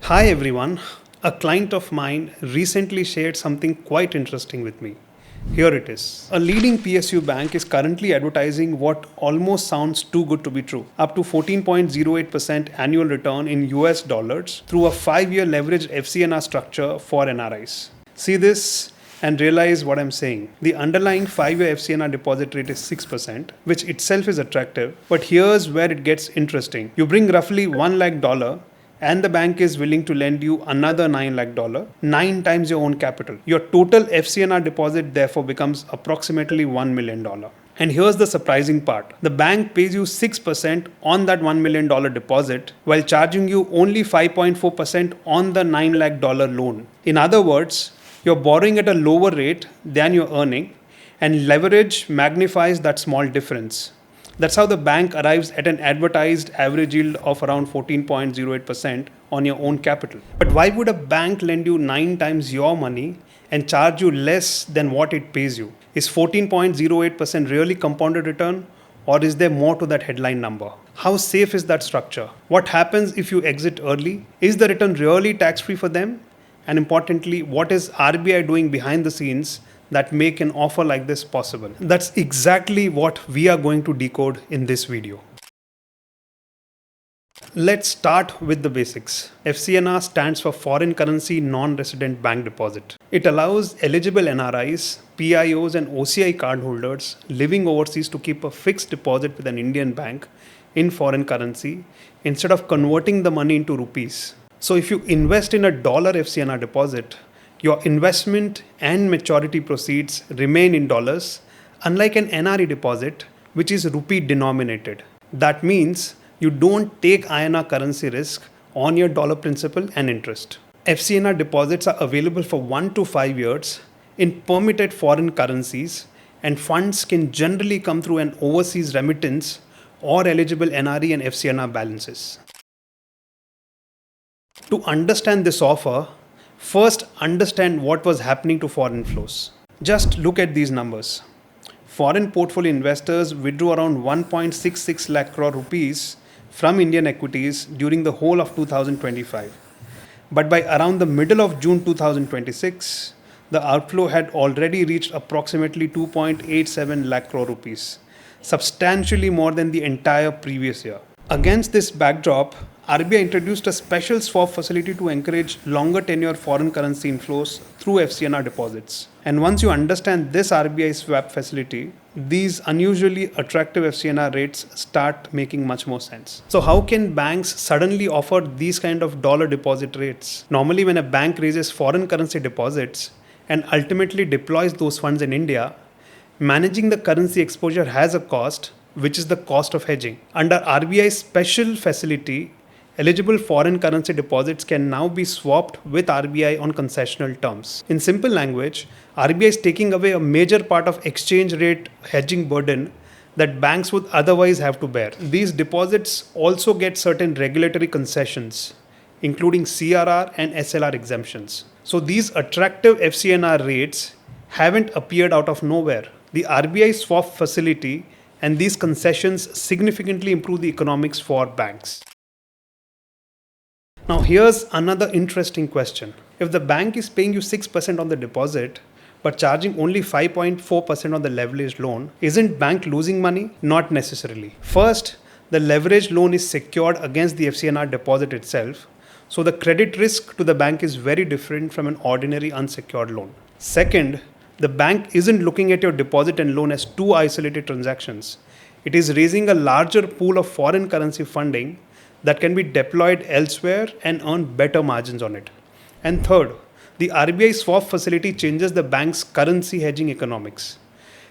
Hi everyone. A client of mine recently shared something quite interesting with me. Here it is. A leading PSU bank is currently advertising what almost sounds too good to be true. Up to 14.08% annual return in US dollars through a 5-year leveraged FCNR structure for NRIs. See this and realize what I'm saying. The underlying 5-year FCNR deposit rate is 6%, which itself is attractive. But here's where it gets interesting. You bring roughly $1 lakh and the bank is willing to lend you another $9 lakh, 9 times your own capital. Your total FCNR deposit therefore becomes approximately $1 million. And here's the surprising part. The bank pays you 6% on that $1 million deposit while charging you only 5.4% on the $9 lakh loan. In other words, you're borrowing at a lower rate than you're earning, and leverage magnifies that small difference. That's how the bank arrives at an advertised average yield of around 14.08% on your own capital. But why would a bank lend you 9 times your money and charge you less than what it pays you? Is 14.08% really compounded return, or is there more to that headline number? How safe is that structure? What happens if you exit early? Is the return really tax-free for them? And importantly, what is RBI doing behind the scenes that make an offer like this possible? That's exactly what we are going to decode in this video. Let's start with the basics. FCNR stands for Foreign Currency Non-Resident Bank Deposit. It allows eligible NRIs, PIOs and OCI cardholders living overseas to keep a fixed deposit with an Indian bank in foreign currency instead of converting the money into rupees. So if you invest in a dollar FCNR deposit, your investment and maturity proceeds remain in dollars, unlike an NRE deposit, which is rupee denominated. That means you don't take INR currency risk on your dollar principal and interest. FCNR deposits are available for 1 to 5 years in permitted foreign currencies, and funds can generally come through an overseas remittance or eligible NRE and FCNR balances. To understand this offer, first understand what was happening to foreign flows. Just look at these numbers. Foreign portfolio investors withdrew around 1.66 lakh crore rupees from Indian equities during the whole of 2025. But by around the middle of June 2026, the outflow had already reached approximately 2.87 lakh crore rupees, substantially more than the entire previous year. Against this backdrop, RBI introduced a special swap facility to encourage longer tenure foreign currency inflows through FCNR deposits. And once you understand this RBI swap facility, these unusually attractive FCNR rates start making much more sense. So how can banks suddenly offer these kind of dollar deposit rates? Normally, when a bank raises foreign currency deposits and ultimately deploys those funds in India, managing the currency exposure has a cost, which is the cost of hedging. Under RBI's special facility, eligible foreign currency deposits can now be swapped with RBI on concessional terms. In simple language, RBI is taking away a major part of exchange rate hedging burden that banks would otherwise have to bear. These deposits also get certain regulatory concessions, including CRR and SLR exemptions. So these attractive FCNR rates haven't appeared out of nowhere. The RBI swap facility and these concessions significantly improve the economics for banks. Now here's another interesting question. If the bank is paying you 6% on the deposit but charging only 5.4% on the leveraged loan, isn't bank losing money? Not necessarily. First, the leveraged loan is secured against the FCNR deposit itself, so the credit risk to the bank is very different from an ordinary unsecured loan. Second, the bank isn't looking at your deposit and loan as two isolated transactions. It is raising a larger pool of foreign currency funding that can be deployed elsewhere and earn better margins on it. And third, the RBI swap facility changes the bank's currency hedging economics.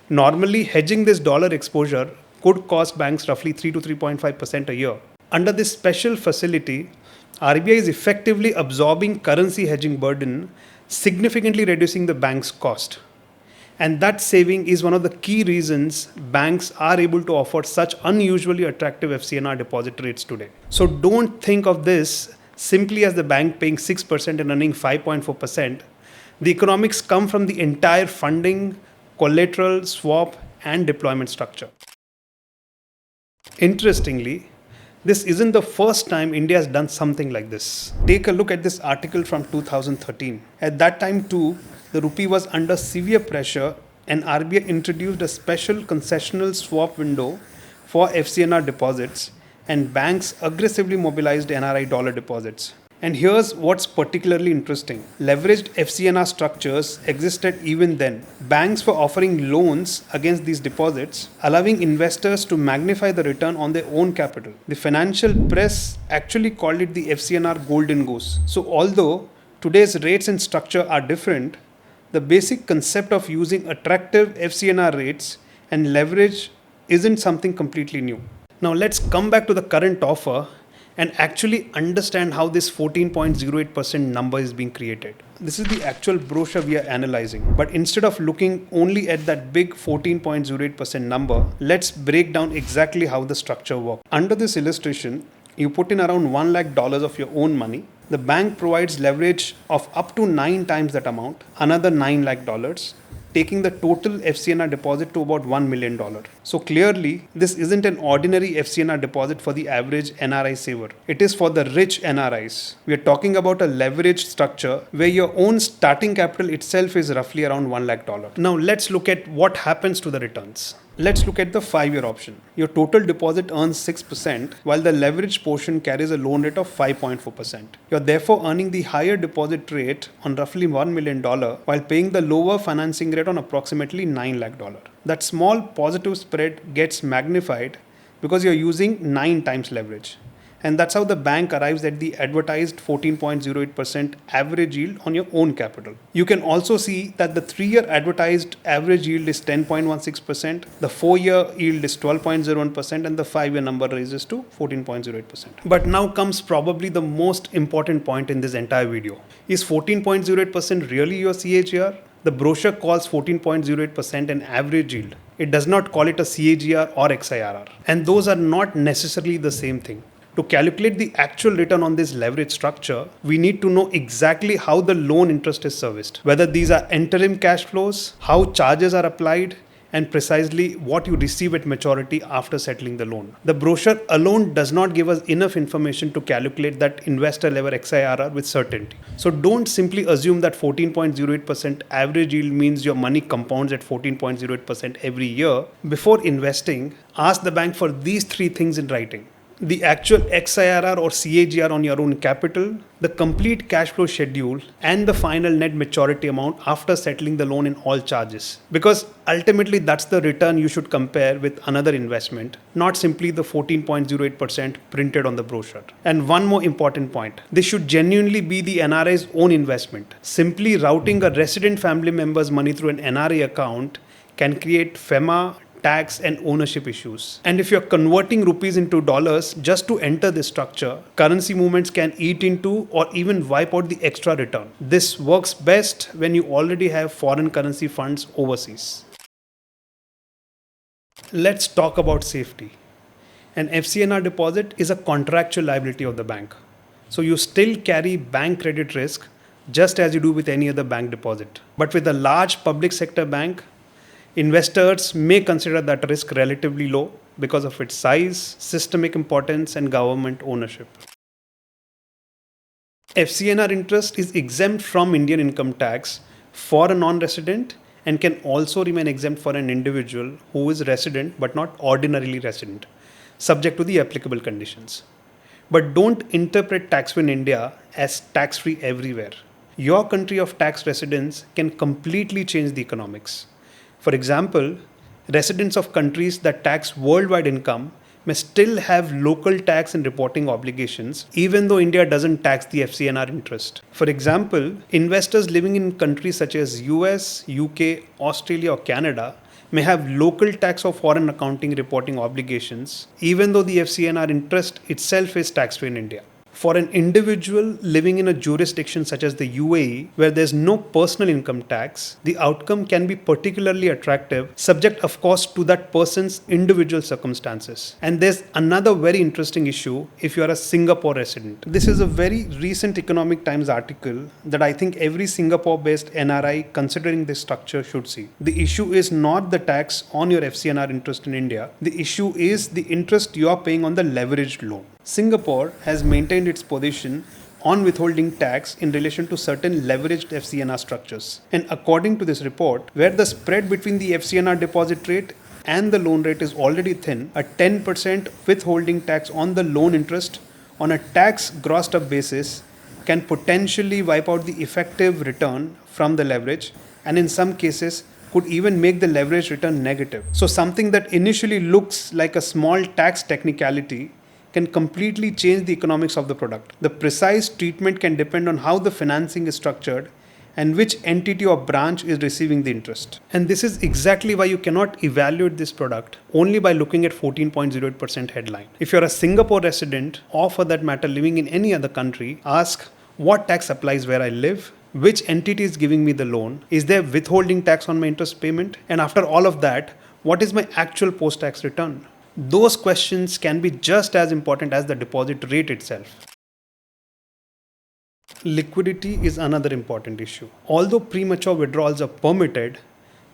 Normally, hedging this dollar exposure could cost banks roughly 3 to 3.5% a year. Under this special facility, RBI is effectively absorbing currency hedging burden, significantly reducing the bank's cost. And that saving is one of the key reasons banks are able to offer such unusually attractive FCNR deposit rates today. So don't think of this simply as the bank paying 6% and earning 5.4%. The economics come from the entire funding, collateral, swap, and deployment structure. Interestingly, This isn't the first time India has done something like this. Take a look at this article from 2013. At that time too, the rupee was under severe pressure and RBI introduced a special concessional swap window for FCNR deposits and banks aggressively mobilized NRI dollar deposits. And here's what's particularly interesting. Leveraged FCNR structures existed even then. Banks were offering loans against these deposits, allowing investors to magnify the return on their own capital. The financial press actually called it the FCNR golden goose. So although today's rates and structure are different, the basic concept of using attractive FCNR rates and leverage isn't something completely new. Now let's come back to the current offer and actually understand how this 14.08% number is being created. This is the actual brochure we are analyzing. But instead of looking only at that big 14.08% number, let's break down exactly how the structure works. Under this illustration, you put in around $1 lakh of your own money. The bank provides leverage of up to 9 times that amount, another $9 lakh, taking the total FCNR deposit to about $1 million. So clearly, this isn't an ordinary FCNR deposit for the average NRI saver. It is for the rich NRIs. We are talking about a leveraged structure where your own starting capital itself is roughly around $1 lakh. Now let's look at what happens to the returns. Let's look at the 5-year option. Your total deposit earns 6%, while the leveraged portion carries a loan rate of 5.4%. You're therefore earning the higher deposit rate on roughly $1 million while paying the lower financing rate on approximately $9 lakh. That small positive spread gets magnified because you're using 9 times leverage. And that's how the bank arrives at the advertised 14.08% average yield on your own capital. You can also see that the 3-year advertised average yield is 10.16%, the 4-year yield is 12.01%, and the 5-year number raises to 14.08%. But now comes probably the most important point in this entire video. Is 14.08% really your CAGR? The brochure calls 14.08% an average yield. It does not call it a CAGR or XIRR. And those are not necessarily the same thing. To calculate the actual return on this leverage structure, we need to know exactly how the loan interest is serviced, whether these are interim cash flows, how charges are applied, and precisely what you receive at maturity after settling the loan. The brochure alone does not give us enough information to calculate that investor level XIRR with certainty. So don't simply assume that 14.08% average yield means your money compounds at 14.08% every year. Before investing, ask the bank for these 3 things in writing: the actual XIRR or CAGR on your own capital, the complete cash flow schedule, and the final net maturity amount after settling the loan in all charges. Because ultimately that's the return you should compare with another investment, not simply the 14.08% printed on the brochure. And one more important point, this should genuinely be the NRI's own investment. Simply routing a resident family member's money through an NRI account can create FEMA, tax and ownership issues. And if you're converting rupees into dollars just to enter this structure, currency movements can eat into or even wipe out the extra return. This works best when you already have foreign currency funds overseas. Let's talk about safety. An FCNR deposit is a contractual liability of the bank. So you still carry bank credit risk just as you do with any other bank deposit. But with a large public sector bank, investors may consider that risk relatively low because of its size, systemic importance, and government ownership. FCNR interest is exempt from Indian income tax for a non-resident and can also remain exempt for an individual who is resident but not ordinarily resident, subject to the applicable conditions. But don't interpret tax-free in India as tax-free everywhere. Your country of tax residence can completely change the economics. For example, residents of countries that tax worldwide income may still have local tax and reporting obligations, even though India doesn't tax the FCNR interest. For example, investors living in countries such as US, UK, Australia, or Canada may have local tax or foreign accounting reporting obligations, even though the FCNR interest itself is tax-free in India. For an individual living in a jurisdiction such as the UAE, where there's no personal income tax, the outcome can be particularly attractive, subject of course to that person's individual circumstances. And there's another very interesting issue if you are a Singapore resident. This is a very recent Economic Times article that I think every Singapore-based NRI considering this structure should see. The issue is not the tax on your FCNR interest in India. The issue is the interest you are paying on the leveraged loan. Singapore has maintained its position on withholding tax in relation to certain leveraged FCNR structures. And according to this report, where the spread between the FCNR deposit rate and the loan rate is already thin, a 10% withholding tax on the loan interest on a tax grossed up basis can potentially wipe out the effective return from the leverage, and in some cases could even make the leverage return negative. So something that initially looks like a small tax technicality can completely change the economics of the product. The precise treatment can depend on how the financing is structured and which entity or branch is receiving the interest. And this is exactly why you cannot evaluate this product only by looking at 14.08% headline. If you're a Singapore resident, or for that matter living in any other country, ask what tax applies where I live, which entity is giving me the loan, is there withholding tax on my interest payment, and after all of that, what is my actual post-tax return? Those questions can be just as important as the deposit rate itself. Liquidity is another important issue. Although premature withdrawals are permitted,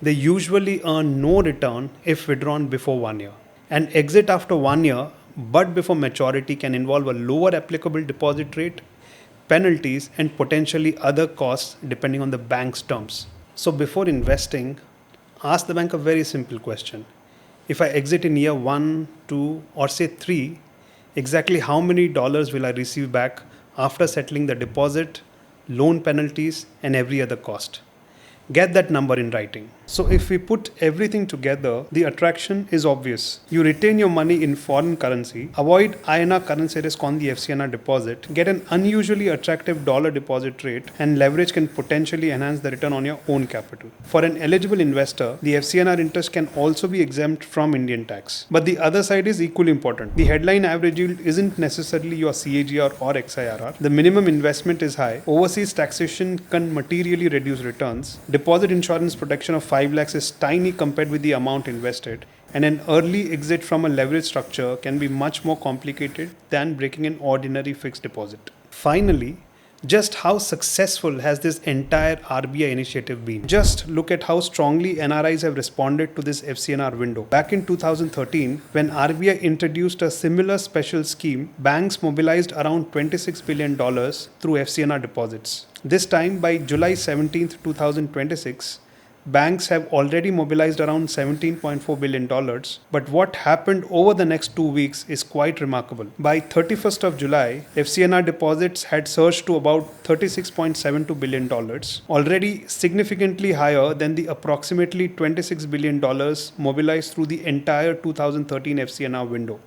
they usually earn no return if withdrawn before 1 year. An exit after 1 year but before maturity can involve a lower applicable deposit rate, penalties, and potentially other costs depending on the bank's terms. So before investing, ask the bank a very simple question. If I exit in year 1, 2, or say 3, exactly how many dollars will I receive back after settling the deposit, loan penalties, and every other cost? Get that number in writing. So if we put everything together, the attraction is obvious. You retain your money in foreign currency, avoid INR currency risk on the FCNR deposit, get an unusually attractive dollar deposit rate, and leverage can potentially enhance the return on your own capital. For an eligible investor, the FCNR interest can also be exempt from Indian tax. But the other side is equally important. The headline average yield isn't necessarily your CAGR or XIRR. The minimum investment is high. Overseas taxation can materially reduce returns. Deposit insurance protection of 5 lakhs is tiny compared with the amount invested, and an early exit from a leverage structure can be much more complicated than breaking an ordinary fixed deposit. Finally, just how successful has this entire RBI initiative been? Just look at how strongly NRIs have responded to this FCNR window. Back in 2013, when RBI introduced a similar special scheme, banks mobilized around $26 billion through FCNR deposits. This time, by July 17, 2026, banks have already mobilized around $17.4 billion. But what happened over the next 2 weeks is quite remarkable. By 31st of July, FCNR deposits had surged to about $36.72 billion, already significantly higher than the approximately $26 billion mobilized through the entire 2013 FCNR window.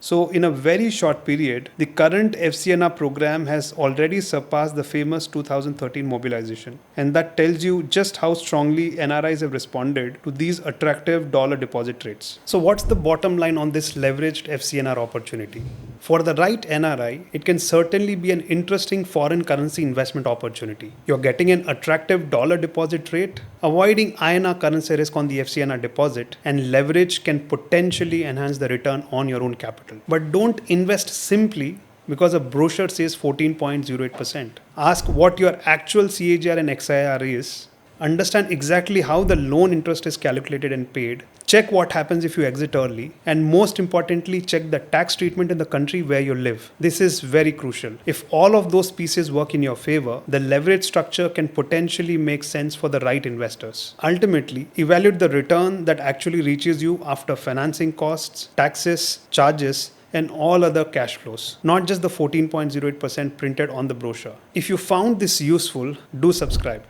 So in a very short period, the current FCNR program has already surpassed the famous 2013 mobilization. And that tells you just how strongly NRIs have responded to these attractive dollar deposit rates. So what's the bottom line on this leveraged FCNR opportunity? For the right NRI, it can certainly be an interesting foreign currency investment opportunity. You're getting an attractive dollar deposit rate, avoiding INR currency risk on the FCNR deposit, and leverage can potentially enhance the return on your own capital. But don't invest simply because a brochure says 14.08%. Ask what your actual CAGR and XIR is. Understand exactly how the loan interest is calculated and paid. Check what happens if you exit early. And most importantly, check the tax treatment in the country where you live. This is very crucial. If all of those pieces work in your favor, the leverage structure can potentially make sense for the right investors. Ultimately, evaluate the return that actually reaches you after financing costs, taxes, charges, and all other cash flows, not just the 14.08% printed on the brochure. If you found this useful, do subscribe.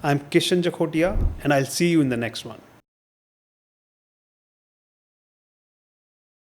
I'm Kishan Jakhotia, and I'll see you in the next one.